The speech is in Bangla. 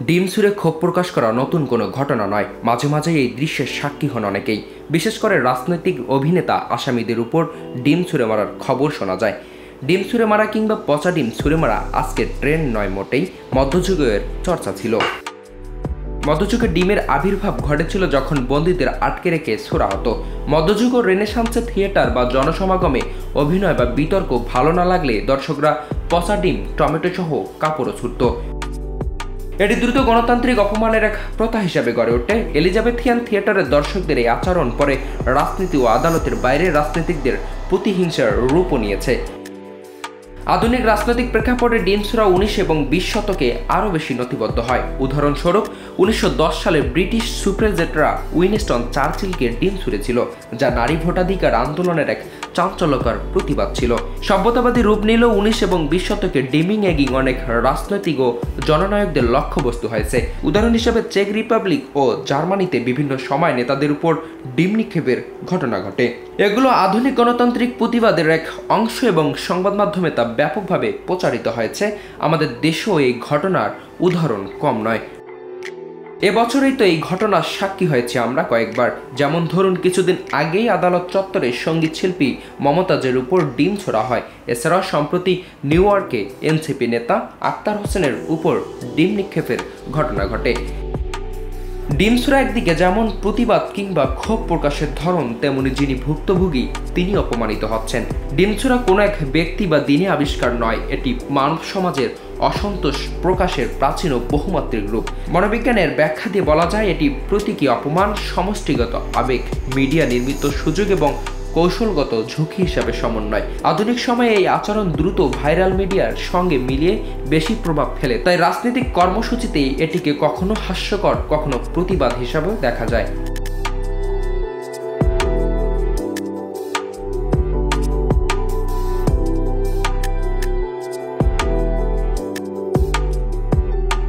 ডিম ছুঁড়ে ক্ষোভ প্রকাশ করা নতুন কোনো ঘটনা নয়। মাঝে মাঝে এই দৃশ্যের সাক্ষী হন অনেকেই। বিশেষ করে রাজনৈতিক অভিনেতা আসামিদের উপর ডিম ছুঁড়ে মারার খবর শোনা যায়। ডিম ছুঁড়ে মারা কিংবা পচা ডিম ছুঁড়ে মারা আজকের ট্রেন্ড নয় মোটেই, মধ্যযুগের চর্চা ছিল। মধ্যযুগে ডিমের আবির্ভাব ঘটেছিল যখন বন্দীদের আটকে রেখে ছোড়া হতো। মধ্যযুগ ও রেনেসান্সে থিয়েটার বা জনসমাগমে অভিনয় বা বিতর্ক ভালো না লাগলে দর্শকরা পচা ডিম, টমেটো সহ কাপড়ও ছুড়ত। এটি দ্রুত গণতান্ত্রিক অপমানের এক প্রথা হিসাবে গড়ে ওঠে। এলিজাবেথিয়ান থিয়েটারের দর্শকদের এই আচরণ পরে রাজনীতি ও আদালতের বাইরে রাজনীতিকদের প্রতিহিংসার রূপও নিয়েছে। আধুনিক রাজনৈতিক প্রেক্ষাপটে ডিম ছুঁড়া 19 এবং 20 শতকে আরও বেশি নথিবদ্ধ হয়। উদাহরণস্বরূপ 1910 সালে ব্রিটিশ সুপ্রেজেটরা উইনস্টন চার্চিলকে ডিম ছুঁড়েছিল, যা নারী ভোটাধিকার আন্দোলনের এক চাঞ্চল্যকর প্রতিবাদ ছিল। সভ্যতাবাদী রূপ নিল 19 এবং 20 শতকে ডিমিং এগিং অনেক রাজনৈতিক ও জননায়কদের লক্ষ্যবস্তু হয়েছে। উদাহরণ হিসেবে চেক রিপাবলিক ও জার্মানিতে বিভিন্ন সময় নেতাদের উপর ডিম নিক্ষেপের ঘটনা ঘটে। এগুলো আধুনিক গণতান্ত্রিক প্রতিবাদের এক অংশ এবং সংবাদ মাধ্যমে তা ব্যাপকভাবে প্রচারিত হয়েছে। আমাদের দেশেও এই ঘটনার উদাহরণ কম নয়। এবছরই তো এই ঘটনার সাক্ষী হয়েছে আমরা কয়েকবার। যেমন ধরুন, কিছুদিন আগেই আদালত চত্বরে সঙ্গীত শিল্পী মমতাজের উপর ডিম ছোড়া হয়। এছাড়াও সম্প্রতি নিউ ইয়র্কে এনসিপি নেতা আক্তার হোসেনের উপর ডিম নিক্ষেপের ঘটনা ঘটে। ডিম ছোড়া একদিকে যেমন প্রতিবাদ কিংবা ক্ষোভ প্রকাশের ধরন, তেমনি যিনি ভুক্তভোগী তিনি অপমানিত হচ্ছেন। ডিম ছোড়া কোনো এক ব্যক্তি বা দিনে আবিষ্কার নয়, এটি মানব সমাজের অসন্তোষ প্রকাশের প্রাচীন ও বহুমাত্রিক রূপ। মনোবিজ্ঞানের ব্যাখ্যা দিয়ে বলা যায় এটি প্রতীকী অপমান, সমষ্টিগত আবেগ, মিডিয়া নির্মিত সুযোগ এবং কৌশলগত ঝুঁকি হিসাবে সমন্বয়। আধুনিক সময়ে এই আচরণ দ্রুত ভাইরাল মিডিয়ার সঙ্গে মিলিয়ে বেশি প্রভাব ফেলে। তাই রাজনৈতিক কর্মসূচিতেই এটিকে কখনো হাস্যকর, কখনো প্রতিবাদ হিসাবেও দেখা যায়।